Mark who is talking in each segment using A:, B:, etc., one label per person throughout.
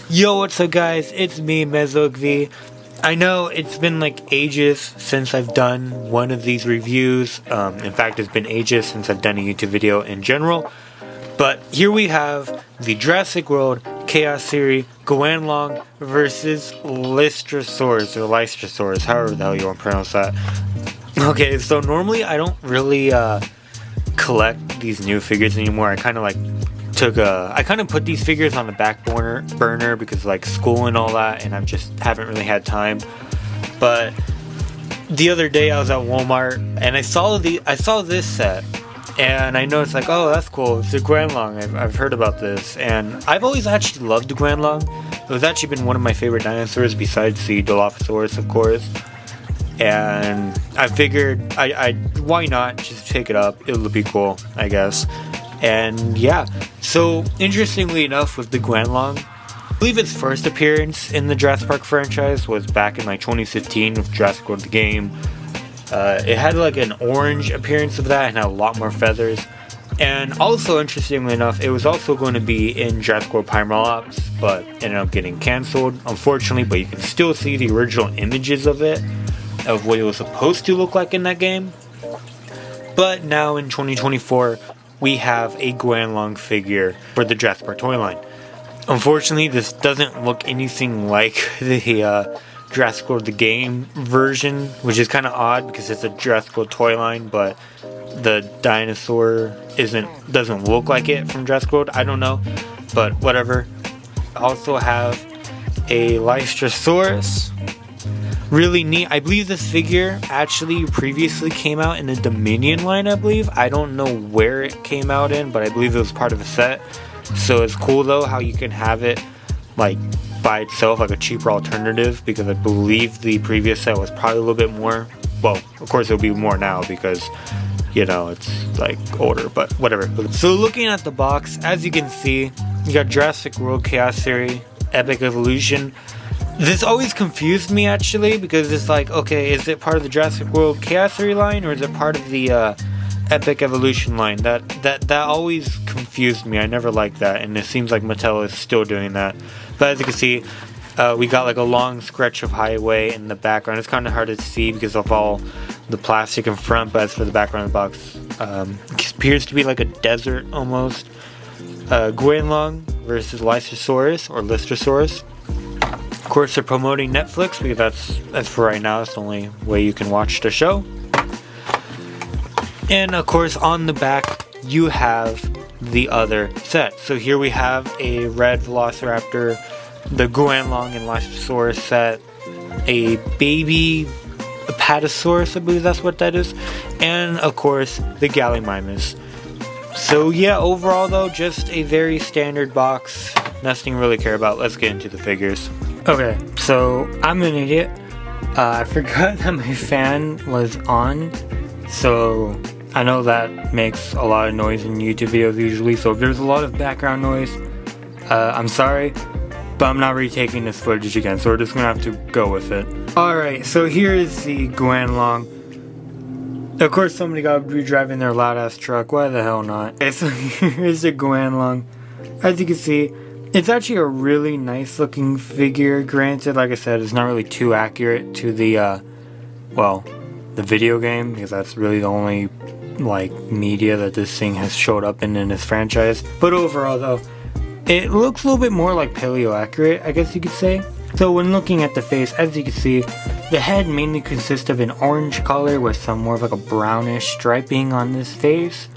A: Yo, what's up guys, it's me, MezogV. I know it's been like ages since I've done one of these reviews. In fact, it's been ages since I've done a YouTube video in general. But here we have the Jurassic World Chaos Series Guanlong versus Lystrosaurus, however the hell you want to pronounce that. Okay, so normally I don't really collect these new figures anymore. I kind of put these figures on the back burner because like school and all that, and I just haven't really had time. But the other day I was at Walmart and I saw this set, and I noticed like, oh, that's cool. It's a Guanlong. I've heard about this, and I've always actually loved the Guanlong. It was actually been one of my favorite dinosaurs besides the Dilophosaurus, of course. And I figured, why not just pick it up? It'll be cool, I guess. And yeah, so interestingly enough with the Guanlong, I believe its first appearance in the Jurassic Park franchise was back in like 2015 with Jurassic World the game. It had like an orange appearance of that and had a lot more feathers. And also interestingly enough, it was also going to be in Jurassic World Primal Ops, but ended up getting cancelled, unfortunately. But you can still see the original images of it, of what it was supposed to look like in that game. But now in 2024, we have a Guanlong figure for the Jurassic Park toy line. Unfortunately, this doesn't look anything like the Jurassic World the game version, which is kind of odd because it's a Jurassic World toy line, but the dinosaur doesn't look like it from Jurassic World. I don't know, but whatever. Also have a Lystrosaurus. Really neat. I believe this figure actually previously came out in the Dominion line, I believe. I don't know where it came out in, but I believe it was part of a set. So it's cool though how you can have it like by itself, like a cheaper alternative, because I believe the previous set was probably a little bit more. Well, of course it'll be more now because, you know, it's like older, but whatever. So looking at the box, as you can see, you got Jurassic World Chaos Series Epic Evolution. This always confused me actually, because it's like, okay, is it part of the Jurassic World Chaos Series line or is it part of the Epic Evolution line? That always confused me. I never liked that, and it seems like Mattel is still doing that. But as you can see, we got like a long stretch of highway in the background. It's kind of hard to see because of all the plastic in front, but as for the background of the box, it appears to be like a desert almost. Guanlong versus Lystrosaurus or Lystrosaurus. Of course, they're promoting Netflix because that's for right now. It's the only way you can watch the show. And of course, on the back, you have the other set. So here we have a red Velociraptor, the Guanlong and Lystrosaurus set, a baby Apatosaurus, I believe that's what that is, and of course, the Gallimimus. So yeah, overall though, just a very standard box. Nothing to really care about. Let's get into the figures. Okay, so I'm an idiot. I forgot that my fan was on, so I know that makes a lot of noise in YouTube videos usually, so if there's a lot of background noise, I'm sorry, but I'm not retaking this footage again, so we're just gonna have to go with it. Alright, so here is the Guanlong. Of course, somebody got to be driving their loud ass truck, why the hell not? Okay, so here's the Guanlong. As you can see, it's actually a really nice looking figure. Granted, like I said, it's not really too accurate to the, the video game, because that's really the only, like, media that this thing has showed up in this franchise. But overall, though, it looks a little bit more like paleo accurate, I guess you could say. So when looking at the face, as you can see, the head mainly consists of an orange color with some more of like a brownish striping on this face.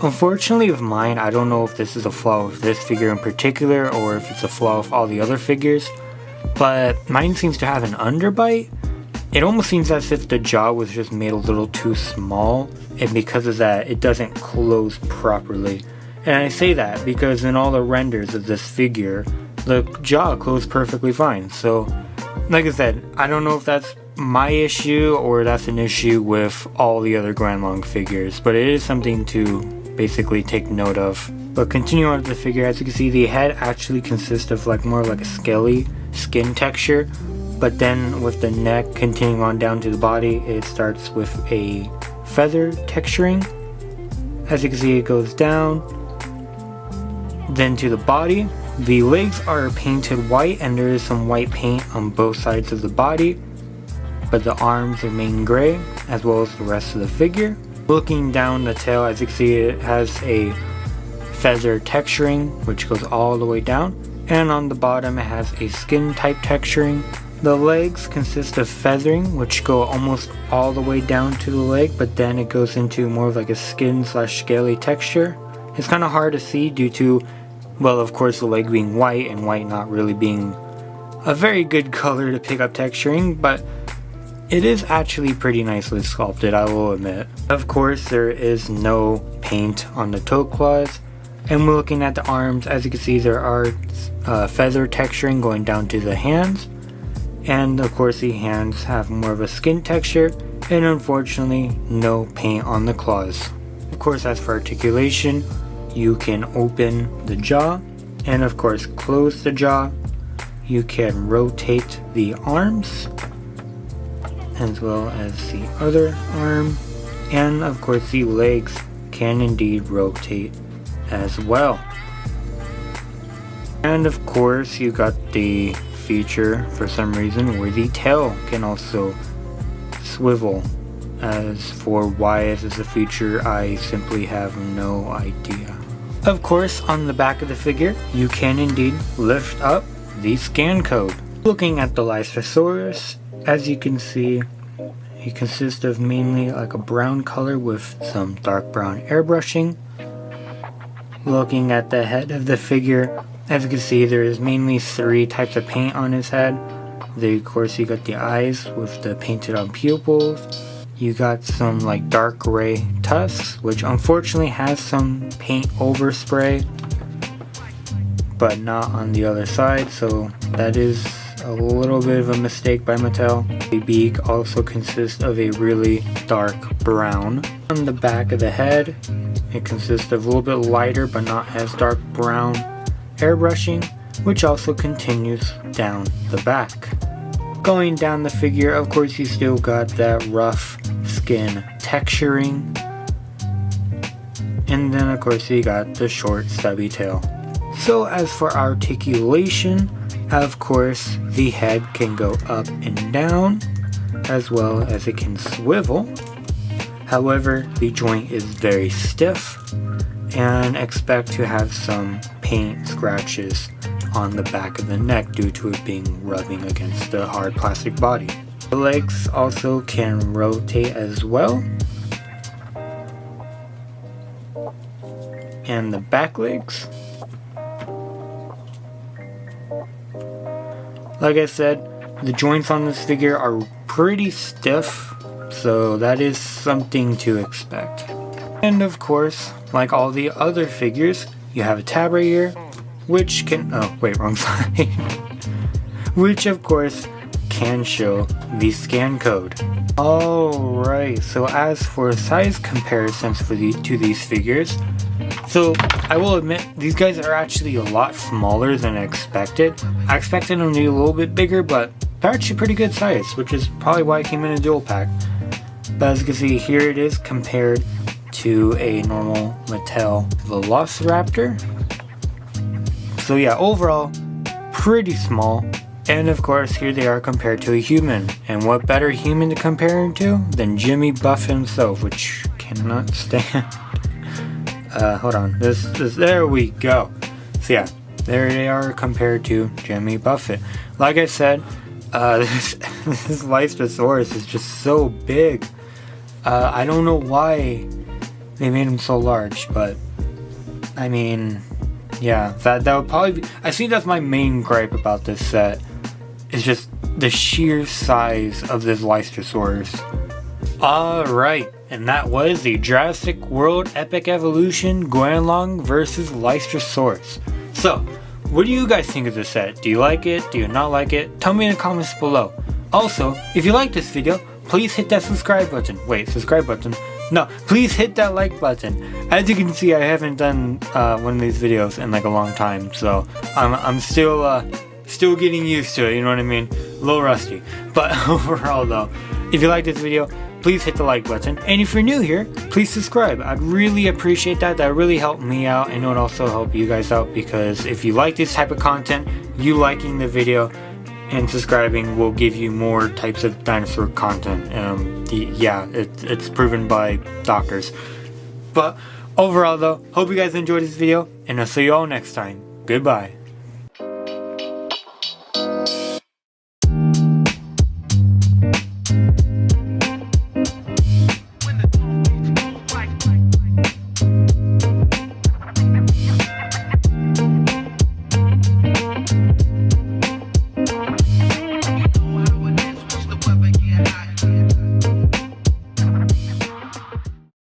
A: Unfortunately with mine, I don't know if this is a flaw with this figure in particular or if it's a flaw with all the other figures, but mine seems to have an underbite. It almost seems as if the jaw was just made a little too small, and because of that, it doesn't close properly. And I say that because in all the renders of this figure, the jaw closed perfectly fine. So, like I said, I don't know if that's my issue or that's an issue with all the other Guanlong figures, but it is something to basically take note of. But continuing on with the figure, as you can see, the head actually consists of like more like a scaly skin texture, but then with the neck continuing on down to the body, it starts with a feather texturing. As you can see, it goes down, then to the body, The legs are painted white and there is some white paint on both sides of the body, but the arms remain gray as well as the rest of the figure. Looking down the tail, as you can see, it has a feather texturing which goes all the way down, and on the bottom it has a skin type texturing. The legs consist of feathering which go almost all the way down to the leg, but then it goes into more of like a skin slash scaly texture. It's kind of hard to see due to, well, of course, the leg being white and white not really being a very good color to pick up texturing, but it is actually pretty nicely sculpted, I will admit. Of course, there is no paint on the toe claws, and we're looking at the arms. As you can see, there are feather texturing going down to the hands, and of course the hands have more of a skin texture, and unfortunately no paint on the claws. Of course, as for articulation, you can open the jaw and of course close the jaw. You can rotate the arms as well as the other arm, and of course the legs can indeed rotate as well. And of course you got the feature for some reason where the tail can also swivel. As for why this is a feature, I simply have no idea. Of course, on the back of the figure you can indeed lift up the scan code. Looking at the Lystrosaurus, as you can see, it consists of mainly like a brown color with some dark brown airbrushing. Looking at the head of the figure, as you can see, there is mainly 3 types of paint on his head. Of course, you got the eyes with the painted on pupils. You got some like dark gray tusks, which unfortunately has some paint overspray, but not on the other side, so that is a little bit of a mistake by Mattel. The beak also consists of a really dark brown. On the back of the head, it consists of a little bit lighter but not as dark brown airbrushing, which also continues down the back. Going down the figure, of course, you still got that rough skin texturing, and then of course you got the short stubby tail. So as for articulation, of course the head can go up and down as well as it can swivel. However, the joint is very stiff, and expect to have some paint scratches on the back of the neck due to it being rubbing against the hard plastic body. The legs also can rotate as well, and the back legs, like I said, the joints on this figure are pretty stiff, so that is something to expect. And of course, like all the other figures, you have a tab right here, which can, oh wait, wrong side, which of course can show the scan code. Alright, so as for size comparisons for to these figures, so I will admit these guys are actually a lot smaller than I expected. I expected them to be a little bit bigger, but they're actually pretty good size, which is probably why it came in a dual pack. But as you can see, here it is compared to a normal Mattel Velociraptor. So yeah, overall, pretty small. And of course, here they are compared to a human. And what better human to compare him to than Jimmy Buffett himself, which cannot stand. Hold on, there we go. So yeah, there they are compared to Jimmy Buffett. Like I said, this Lystrosaurus is just so big. I don't know why they made him so large, but I mean, yeah, that would probably be, I think that's my main gripe about this set, is just the sheer size of this Lystrosaurus. Alright, and that was the Jurassic World Epic Evolution Guanlong versus Lystrosaurus. So, what do you guys think of this set? Do you like it? Do you not like it? Tell me in the comments below. Also, if you like this video, please hit that subscribe button. Wait, subscribe button? No, please hit that like button. As you can see, I haven't done one of these videos in like a long time, so I'm still getting used to it, you know what I mean? A little rusty. But overall though, if you like this video, please please hit the like button. And if you're new here, please subscribe. I'd really appreciate that. That really helped me out, and it would also help you guys out, because if you like this type of content, you liking the video and subscribing will give you more types of dinosaur content. It's proven by doctors. But overall though, hope you guys enjoyed this video, and I'll see you all next time. Goodbye.